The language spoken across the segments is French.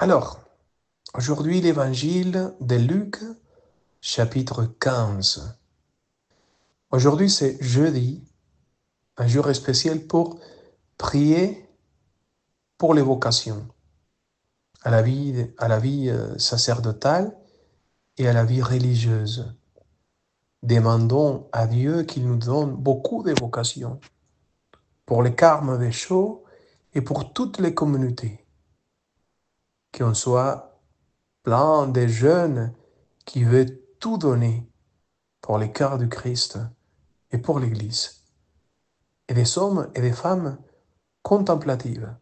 Alors, aujourd'hui, l'évangile de Luc, chapitre 15. Aujourd'hui, c'est jeudi, un jour spécial pour prier pour les vocations, à la vie sacerdotale et à la vie religieuse. Demandons à Dieu qu'il nous donne beaucoup de vocations pour les carmes des chauds et pour toutes les communautés, qu'on soit plein de jeunes qui veulent tout donner pour les cœurs du Christ et pour l'Église, et des hommes et des femmes contemplatives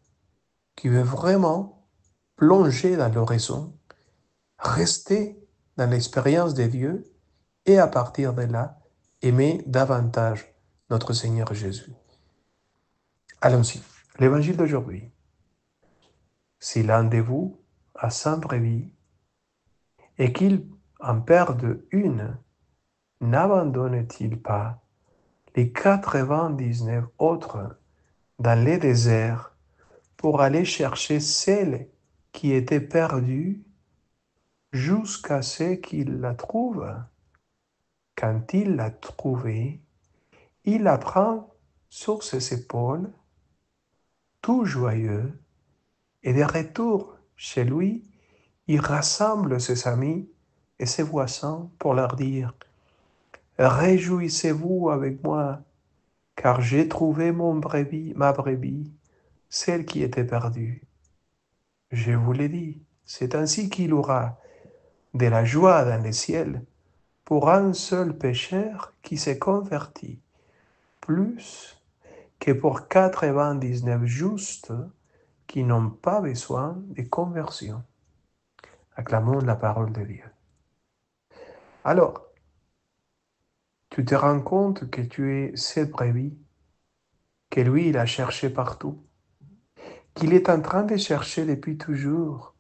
qui veulent vraiment plonger dans l'horizon, rester dans l'expérience de Dieu et à partir de là, aimer davantage notre Seigneur Jésus. Allons-y. L'évangile d'aujourd'hui. Si l'un de vous a 100 brebis et qu'il en perde une, n'abandonne-t-il pas les 99 autres dans les déserts pour aller chercher celle qui était perdue jusqu'à ce qu'il la trouve? Quand il l'a trouvée, il la prend sur ses épaules, tout joyeux, et de retour chez lui, il rassemble ses amis et ses voisins pour leur dire: Réjouissez-vous avec moi, car j'ai trouvé ma brebis, celle qui était perdue. Je vous l'ai dit, c'est ainsi qu'il aura de la joie dans les ciels pour un seul pécheur qui s'est converti, plus que pour 99 justes qui n'ont pas besoin de conversion. Acclamons la parole de Dieu. Alors, tu te rends compte que tu es cette brebis, que lui, il a cherché partout, qu'il est en train de chercher depuis toujours,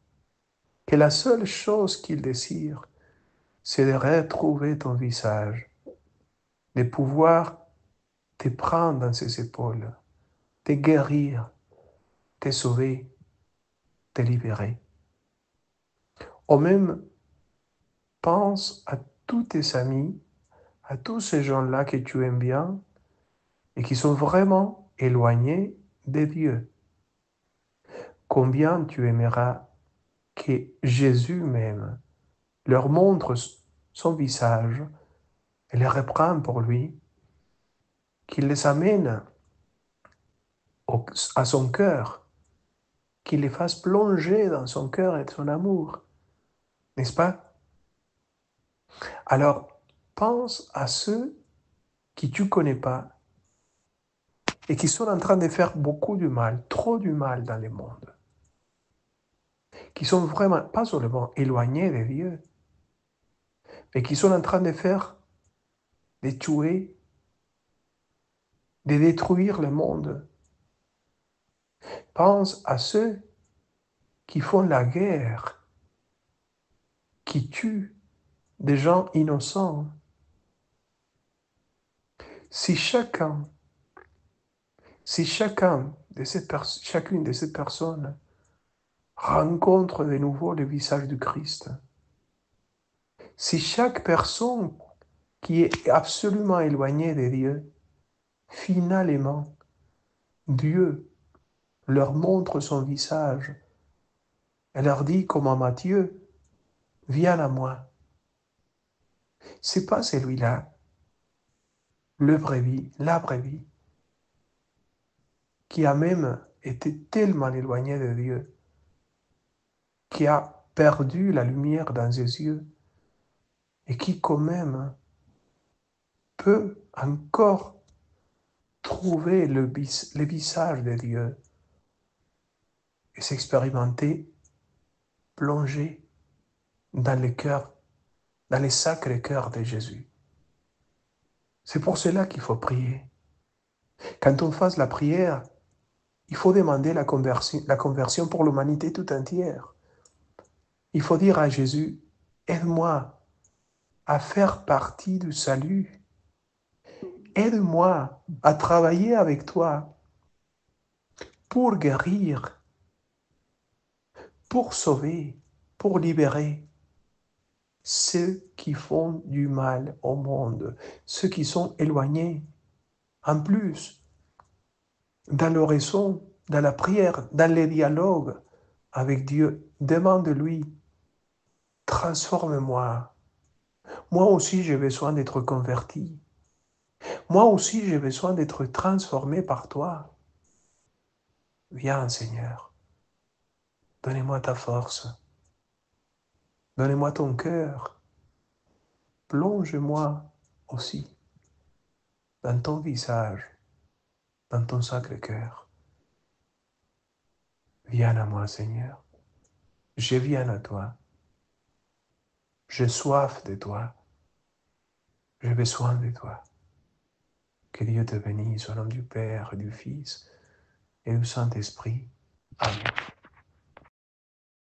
que la seule chose qu'il désire, c'est de retrouver ton visage, de pouvoir te prendre dans ses épaules, te guérir, te sauver, te libérer. Ou même, pense à tous tes amis, à tous ces gens-là que tu aimes bien et qui sont vraiment éloignés de Dieu. Combien tu aimeras que Jésus même leur montre son visage et les reprend pour lui, qu'il les amène à son cœur, qu'il les fasse plonger dans son cœur et son amour, n'est-ce pas? Alors, pense à ceux qui tu connais pas et qui sont en train de faire beaucoup du mal, trop du mal dans le monde, qui sont vraiment pas seulement éloignés de Dieu, mais qui sont en train de faire, de tuer, de détruire le monde. Pense à ceux qui font la guerre, qui tuent des gens innocents. Si chacun, si chacun de chacune de ces personnes rencontre de nouveau le visage du Christ, si chaque personne qui est absolument éloignée de Dieu, finalement, Dieu leur montre son visage et leur dit comme à Matthieu: viens à moi. C'est pas celui-là, le brebis, la brebis, qui a même été tellement éloigné de Dieu, qui a perdu la lumière dans ses yeux et qui quand même peut encore trouver le visage de Dieu et s'expérimenter plongé dans le cœur, dans les sacrés cœurs de Jésus. C'est pour cela qu'il faut prier. Quand on fasse la prière, il faut demander la conversion pour l'humanité tout entière. Il faut dire à Jésus: aide-moi à faire partie du salut. Aide-moi à travailler avec toi pour guérir, pour sauver, pour libérer ceux qui font du mal au monde, ceux qui sont éloignés. En plus, dans l'oraison, dans la prière, dans les dialogues avec Dieu, demande-lui, transforme-moi. Moi aussi, j'ai besoin d'être converti. Moi aussi, j'ai besoin d'être transformé par toi. Viens, Seigneur, donnez-moi ta force, donnez-moi ton cœur, plonge-moi aussi dans ton visage, dans ton sacré cœur. Viens à moi, Seigneur. Je viens à toi. J'ai soif de toi. J'ai besoin de toi. Que Dieu te bénisse au nom du Père, du Fils et du Saint-Esprit. Amen.